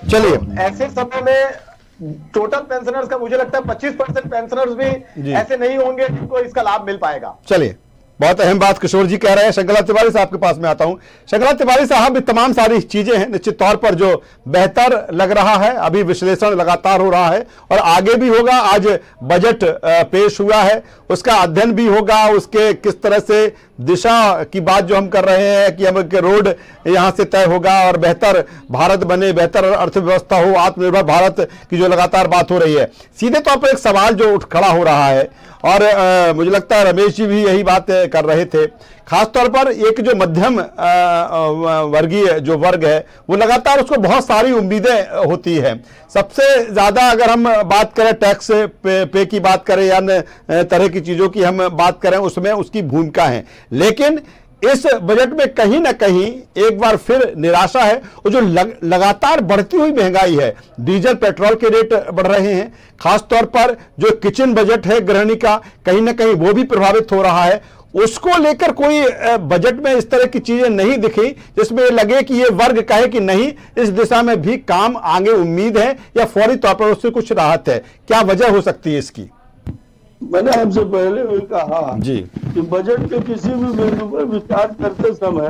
चलिए, ऐसे समय में टोटल पेंशनर्स का मुझे लगता है 25% पेंशनर्स भी ऐसे नहीं होंगे जिनको इसका लाभ मिल पाएगा। चलिए, बहुत अहम बात किशोर जी कह रहे हैं। शंकरलाल तिवारी साहब के पास में आता हूं। शंकरलाल तिवारी साहब, तमाम सारी चीजें हैं, निश्चित तौर पर जो बेहतर लग रहा है, अभी विश्लेषण लगातार हो रहा है और आगे भी होगा। आज बजट पेश हुआ है, उसका अध्ययन भी होगा, उसके किस तरह से दिशा की बात जो हम कर रहे हैं कि हम के रोड यहां से तय होगा और बेहतर भारत बने, बेहतर अर्थव्यवस्था हो, आत्मनिर्भर भारत की जो लगातार बात हो रही है। सीधे तौर पर एक सवाल जो उठ खड़ा हो रहा है, और मुझे लगता है रमेश जी भी यही बात कर रहे थे, खासतौर पर एक जो मध्यम वर्गीय जो वर्ग है, वो लगातार उसको बहुत सारी उम्मीदें होती है। सबसे ज्यादा अगर हम बात करें टैक्स पे की बात करें या तरह की चीजों की हम बात करें, उसमें उसकी भूमिका है, लेकिन इस बजट में कहीं ना कहीं एक बार फिर निराशा है। और जो लगातार बढ़ती हुई महंगाई है, डीजल पेट्रोल के रेट बढ़ रहे हैं, खासतौर पर जो किचन बजट है गृहिणी का, कहीं ना कहीं वो भी प्रभावित हो रहा है। उसको लेकर कोई बजट में इस तरह की चीजें नहीं दिखी जिसमें लगे कि ये वर्ग कहे कि नहीं, इस दिशा में भी काम आगे उम्मीद है या फौरी तौर पर उससे कुछ राहत है। क्या वजह हो सकती है इसकी? मैंने आपसे पहले भी कहा जी कि बजट के किसी भी बिंदु पर विचार करते समय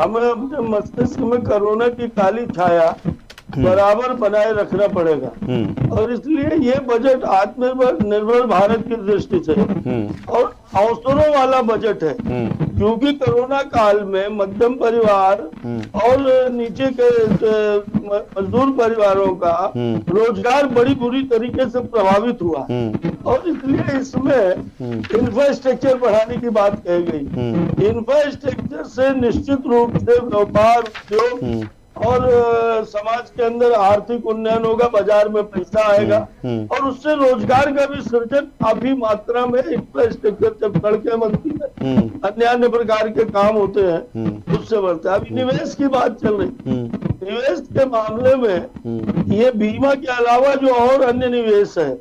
हमें अपने मस्तिष्क में कोरोना की काली छाया बराबर बनाए रखना पड़ेगा, और इसलिए ये बजट आत्मनिर्भर भारत की दृष्टि से और अवसरों वाला बजट है, क्योंकि कोरोना काल में मध्यम परिवार और नीचे के मजदूर परिवारों का रोजगार बड़ी बुरी तरीके से प्रभावित हुआ, और इसलिए इसमें इंफ्रास्ट्रक्चर बढ़ाने की बात कही गई। इंफ्रास्ट्रक्चर से निश्चित रूप से व्यापार, उद्योग और समाज के अंदर आर्थिक उन्नयन होगा, बाजार में पैसा आएगा, और उससे रोजगार का भी सृजन काफी मात्रा में इंफ्रास्ट्रक्चर, जब सड़कें बनती है, अन्य प्रकार के काम होते हैं, उससे बढ़ता है। अभी निवेश की बात चल रही, निवेश के मामले में ये बीमा के अलावा जो और अन्य निवेश है,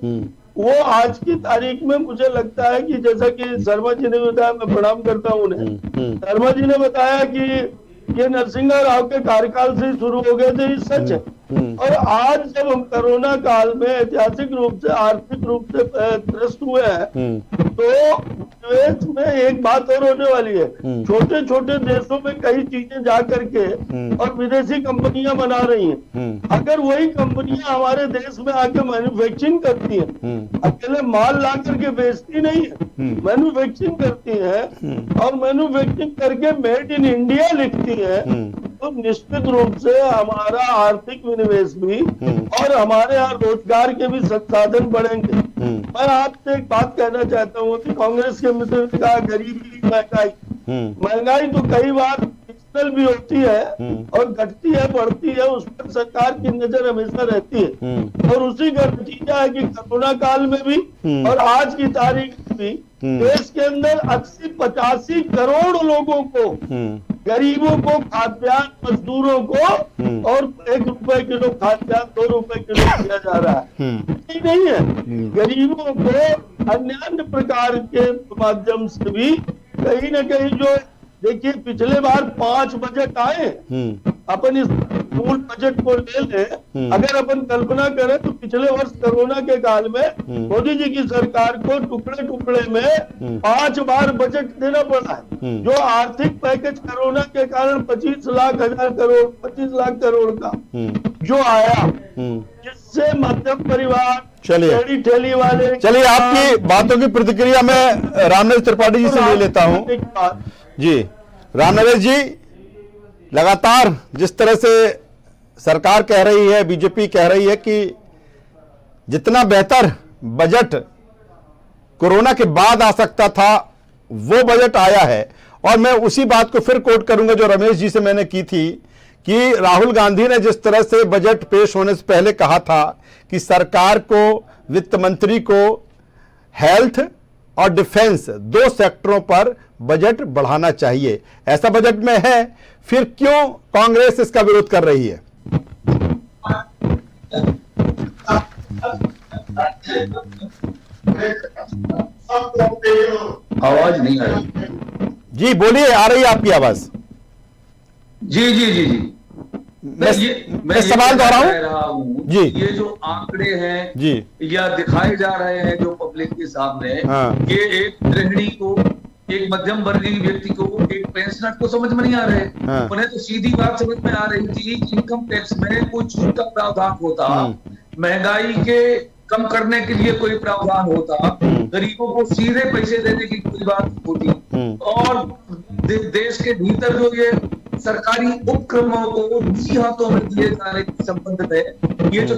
वो आज की तारीख में मुझे लगता है कि जैसा कि शर्मा जी ने बताया, मैं प्रणाम करता हूँ उन्हें, शर्मा जी ने बताया कि ये नरसिंह राव के कार्यकाल से शुरू हो गए थे, ये सच है। और आज जब हम कोरोना काल में ऐतिहासिक रूप से, आर्थिक रूप से त्रस्त हुए हैं, तो निवेश में एक बात और होने वाली है। छोटे छोटे देशों में कई चीजें जा करके और विदेशी कंपनियां बना रही हैं, अगर वही कंपनियां हमारे देश में आके मैन्युफैक्चरिंग करती हैं, अकेले माल ला करके बेचती नहीं है, मैन्युफैक्चरिंग करती है और मैन्युफैक्चरिंग करके मेड इन इंडिया लिखती है, तो निश्चित रूप से हमारा आर्थिक विनिवेश भी और हमारे यहाँ रोजगार के भी संसाधन बढ़ेंगे। मैं आपसे एक बात कहना चाहता हूँ कि कांग्रेस के मित्र ने कहा गरीबी, महंगाई तो कई बार भी होती है और घटती है, बढ़ती है, उस पर सरकार की नजर हमेशा रहती है, और उसी का नतीजा है कि कोरोना काल में भी और आज की तारीख में भी देश के अंदर 80-85 करोड़ लोगों को गरीबों को खाद्यान्न, मजदूरों को और 1 रुपए किलो खाद्यान्न 2 रुपए किलो दिया जा रहा है, नहीं है। गरीबों को अन्य प्रकार के माध्यम से भी कहीं न कहीं जो, देखिए पिछले बार 5 बजट आए, अपन इस मूल बजट को ले लें, अगर अपन कल्पना करें तो पिछले वर्ष कोरोना के काल में मोदी जी की सरकार को टुकड़े टुकड़े में 5 बार बजट देना पड़ा है। जो आर्थिक पैकेज कोरोना के कारण 25 लाख करोड़ का जो आया, जिससे मध्यम परिवार, चलिए ठेली वाले, चलिए आपकी बातों की प्रतिक्रिया मैं रामनरेश त्रिपाठी जी से ले लेता हूं। जी रामनरेश जी, लगातार जिस तरह से सरकार कह रही है, बीजेपी कह रही है कि जितना बेहतर बजट कोरोना के बाद आ सकता था वो बजट आया है, और मैं उसी बात को फिर कोट करूंगा जो रमेश जी से मैंने की थी कि राहुल गांधी ने जिस तरह से बजट पेश होने से पहले कहा था कि सरकार को, वित्त मंत्री को हेल्थ और डिफेंस 2 सेक्टरों पर बजट बढ़ाना चाहिए। ऐसा बजट में है, फिर क्यों कांग्रेस इसका विरोध कर रही है? आवाज नहीं आ रही। जी बोलिए, आ रही है आपकी आवाज। जी जी जी जी मैं सवाल दोहराऊं जी। ये जो आंकड़े हैं जी या दिखाए जा रहे हैं जो पब्लिक के सामने, ये एक गृहिणी को, एक मध्यम वर्गीय व्यक्ति को, एक पेंशनर को समझ में नहीं आ रहे। उन्हें तो सीधी बात समझ में आ रही थी, इनकम टैक्स में कोई छूट का प्रावधान होता, महंगाई के कम करने के लिए कोई प्रावधान होता, गरीबों को सीधे पैसे देने की कोई बात होती, और देश के भीतर जो ये सरकारी उपक्रमों को निजी हाथों में दिए जाने के संबंध में ये जो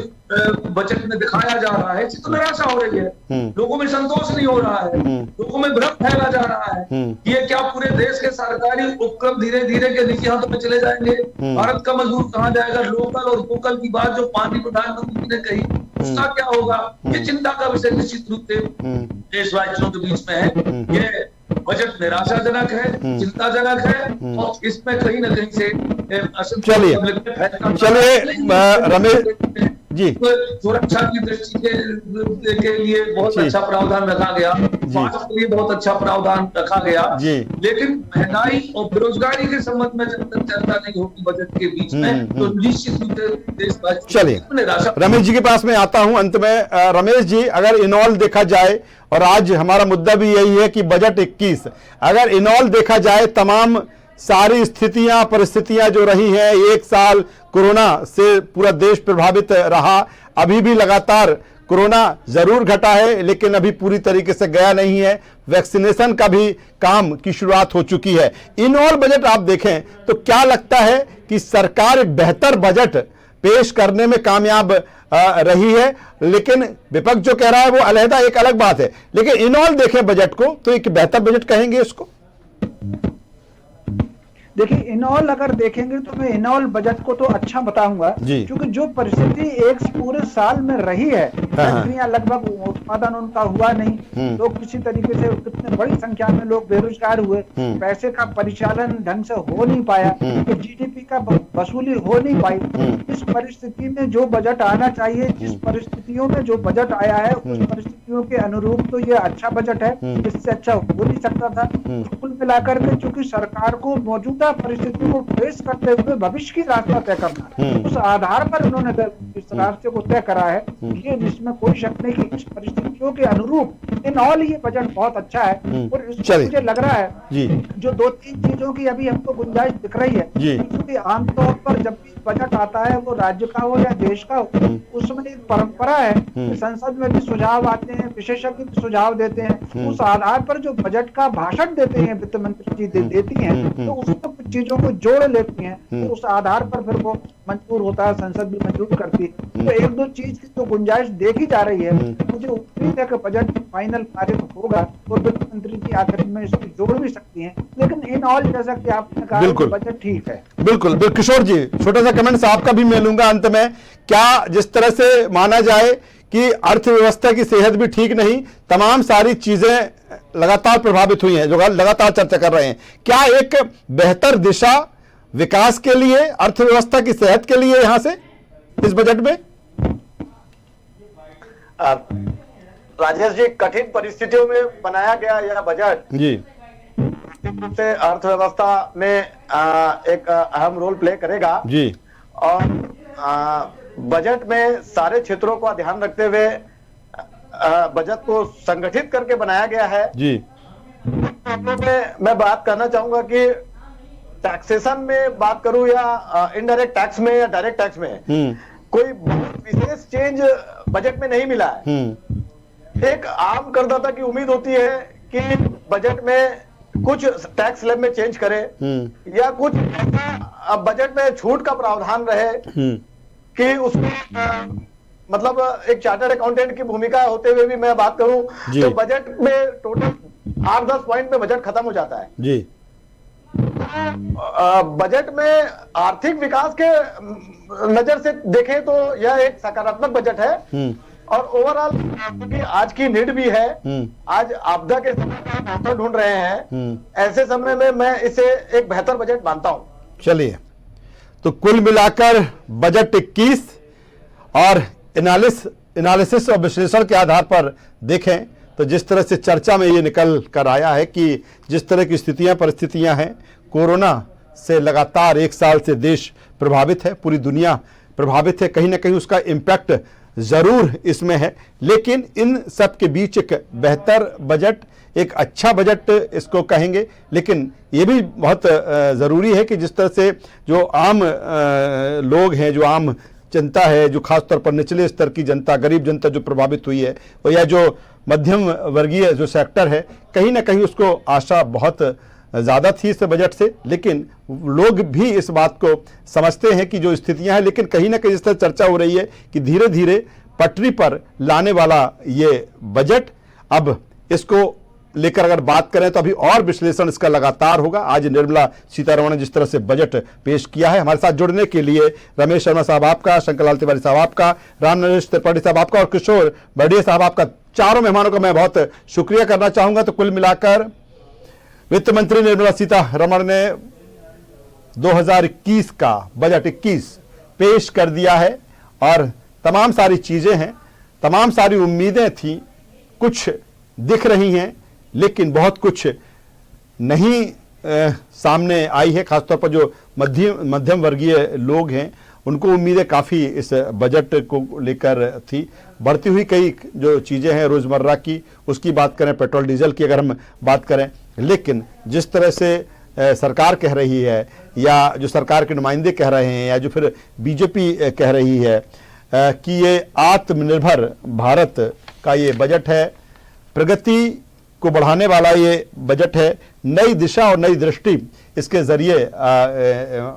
बजट में दिखाया जा रहा है, तो निराशा हो रही है। लोगों में संतोष नहीं हो रहा है, लोगों में भ्रम फैला जा रहा है। ये क्या पूरे देश के सरकारी उपक्रम धीरे धीरे के निजी हाथों में चले जाएंगे? भारत का मजदूर कहाँ जाएगा? लोकल और वोकल की बात जो पानी प्रधानमंत्री ने कही, उसका क्या होगा? ये चिंता का विषय निश्चित रूप से देशवासियों के बीच में है। ये बजट निराशाजनक है, चिंताजनक है, और इसमें कहीं न कहीं से चलिए रमेश जी, सुरक्षा की दृष्टि के लिए बहुत अच्छा प्रावधान रखा गया, स्वास्थ्य के लिए बहुत अच्छा प्रावधान रखा गया, लेकिन महंगाई और बेरोजगारी के संबंध में जब तक चर्चा नहीं होगी बजट के बीच में, तो निश्चित रूप से देश। चलिए रमेश जी के पास में आता हूं अंत में। रमेश जी, अगर इनऑल देखा जाए, और आज हमारा मुद्दा भी यही है कि बजट 21, अगर इनऑल देखा जाए, तमाम सारी स्थितियां, परिस्थितियां जो रही हैं, 1 साल कोरोना से पूरा देश प्रभावित रहा, अभी भी लगातार कोरोना जरूर घटा है लेकिन अभी पूरी तरीके से गया नहीं है। वैक्सीनेशन का भी काम की शुरुआत हो चुकी है। इनऑल बजट आप देखें तो क्या लगता है कि सरकार एक बेहतर बजट पेश करने में कामयाब रही है? लेकिन विपक्ष जो कह रहा है वो अलहदा, एक अलग बात है, लेकिन इनऑल देखें बजट को तो एक बेहतर बजट कहेंगे इसको? देखिए, इनऑल अगर देखेंगे तो मैं इनऑल बजट को तो अच्छा बताऊंगा, क्योंकि जो परिस्थिति एक पूरे साल में रही है, फैक्ट्रियां लगभग उत्पादन उनका हुआ नहीं, लोग किसी तरीके से, कितने बड़ी संख्या में लोग बेरोजगार हुए, पैसे का परिचालन ढंग से हो नहीं पाया, तो जीडीपी का वसूली हो नहीं पाई। इस परिस्थिति में जो बजट आना चाहिए, जिस परिस्थितियों में जो बजट आया है, उस परिस्थितियों के अनुरूप तो ये अच्छा बजट है, इससे अच्छा हो नहीं सकता था। कुल मिलाकर के चूंकि सरकार को मौजूदा परिस्थितियों को फेस करते हुए भविष्य की रास्ता तय करना, उस आधार पर उन्होंने इस रास्ते को तय करा है, ये इसमें कोई शक नहीं कि इस परिस्थितियों के अनुरूप इनऑल ये बजट बहुत अच्छा है। और इसमें मुझे लग रहा है जो 2-3 चीजों की अभी हमको गुंजाइश दिख रही है, क्योंकि आमतौर पर जब भी बजट आता है, वो राज्य का हो या देश का हो, उसमें एक परंपरा है कि संसद में भी सुझाव आते हैं, विशेषज्ञ भी सुझाव देते हैं, उस आधार पर जो बजट का भाषण देते हैं वित्त मंत्री जी देती हैं, तो उसमें कुछ चीजों को जोड़ लेती हैं, तो उस आधार पर फिर वो मंजूर होता है, संसद भी मंजूर करती है। तो 1-2 चीज की तो गुंजाइश देखी जा रही है। मुझे उम्मीद है कि बजट फाइनल पारित होगा और वित्त मंत्री जी आखिर में इसको जोड़ भी सकती हैं, लेकिन इन ऑल जैसा कि आपने कहा बजट ठीक है। बिल्कुल। किशोर जी, छोटा सा कमेंट्स आपका भी मैं लूंगा अंत में। क्या जिस तरह से माना जाए कि अर्थव्यवस्था की सेहत भी ठीक नहीं, तमाम सारी चीजें लगातार प्रभावित हुई हैं, जो लगातार चर्चा कर रहे हैं। क्या एक बेहतर दिशा विकास के लिए, अर्थव्यवस्था की सेहत के लिए यहां से इस बजट में? राजेश जी, कठिन परिस्थितियों में बनाया गया यह बजट जी से अर्थव्यवस्था में एक अहम रोल प्ले करेगा जी। और बजट में सारे क्षेत्रों का ध्यान रखते हुए बजट को संगठित करके बनाया गया है जी। मैं बात करना चाहूंगा कि टैक्सेशन में बात करूं या इनडायरेक्ट टैक्स में या डायरेक्ट टैक्स में कोई विशेष चेंज बजट में नहीं मिला है। एक आम करदाता की उम्मीद होती है कि बजट में कुछ टैक्स स्लैब में चेंज करे या कुछ बजट में छूट का प्रावधान रहे कि उसमें मतलब एक चार्टर्ड अकाउंटेंट की भूमिका होते हुए भी मैं बात करूं तो बजट में टोटल 8-10 पॉइंट में बजट खत्म हो जाता है जी। बजट में आर्थिक विकास के नजर से देखें तो यह एक सकारात्मक बजट है और ओवरऑल क्योंकि आज की नीड भी है, आज आपदा के समय ढूंढ रहे हैं, ऐसे समय में मैं इसे एक बेहतर बजट मानता हूं। चलिए, तो कुल मिलाकर बजट 21 और एनालिसिस और विश्लेषण के आधार पर देखें तो जिस तरह से चर्चा में ये निकल कर आया है कि जिस तरह की स्थितियां परिस्थितियां हैं, कोरोना से लगातार 1 साल से देश प्रभावित है, पूरी दुनिया प्रभावित है, कहीं ना कहीं उसका इम्पैक्ट जरूर इसमें है। लेकिन इन सब के बीच एक बेहतर बजट, एक अच्छा बजट इसको कहेंगे, लेकिन ये भी बहुत ज़रूरी है कि जिस तरह से जो आम लोग हैं, जो आम जनता है, जो खासतौर पर निचले स्तर की जनता, गरीब जनता जो प्रभावित हुई है, और या जो मध्यम वर्गीय जो सेक्टर है, कहीं ना कहीं उसको आशा बहुत ज़्यादा थी इस बजट से। लेकिन लोग भी इस बात को समझते हैं कि जो स्थितियां हैं, लेकिन कहीं ना कहीं जिस तरह चर्चा हो रही है कि धीरे धीरे पटरी पर लाने वाला ये बजट, अब इसको लेकर अगर बात करें तो अभी और विश्लेषण इसका लगातार होगा। आज निर्मला सीतारमण ने जिस तरह से बजट पेश किया है, हमारे साथ जुड़ने के लिए रमेश शर्मा साहब आपका, शंकर लाल तिवारी साहब आपका, राम नरेश त्रिपाठी साहब आपका और किशोर बढ़िया साहब आपका, चारों मेहमानों का मैं बहुत शुक्रिया करना चाहूंगा। तो कुल मिलाकर वित्त मंत्री निर्मला सीतारमण ने 2021 का बजट 21 पेश कर दिया है और तमाम सारी चीजें हैं, तमाम सारी उम्मीदें थी, कुछ दिख रही हैं लेकिन बहुत कुछ नहीं सामने आई है। खासतौर पर जो मध्यम वर्गीय लोग हैं उनको उम्मीदें काफ़ी इस बजट को लेकर थी। बढ़ती हुई कई जो चीज़ें हैं रोज़मर्रा की, उसकी बात करें, पेट्रोल डीजल की अगर हम बात करें, लेकिन जिस तरह से सरकार कह रही है या जो सरकार के नुमाइंदे कह रहे हैं या जो फिर बीजेपी कह रही है कि ये आत्मनिर्भर भारत का ये बजट है, प्रगति को बढ़ाने वाला ये बजट है, नई दिशा और नई दृष्टि इसके ज़रिए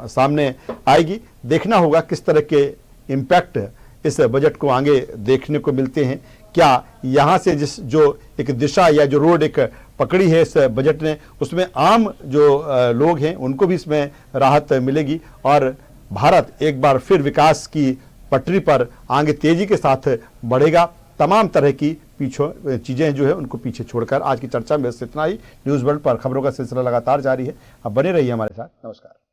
सामने आएगी। देखना होगा किस तरह के इम्पैक्ट इस बजट को आगे देखने को मिलते हैं। क्या यहाँ से जो एक दिशा या जो रोड एक पकड़ी है इस बजट ने, उसमें आम जो लोग हैं उनको भी इसमें राहत मिलेगी और भारत एक बार फिर विकास की पटरी पर आगे तेजी के साथ बढ़ेगा। तमाम तरह की पीछे चीज़ें जो है उनको पीछे छोड़कर आज की चर्चा में बस इतना ही। न्यूज़ वर्ल्ड पर खबरों का सिलसिला लगातार जारी है, अब बने रहिए हमारे साथ। नमस्कार।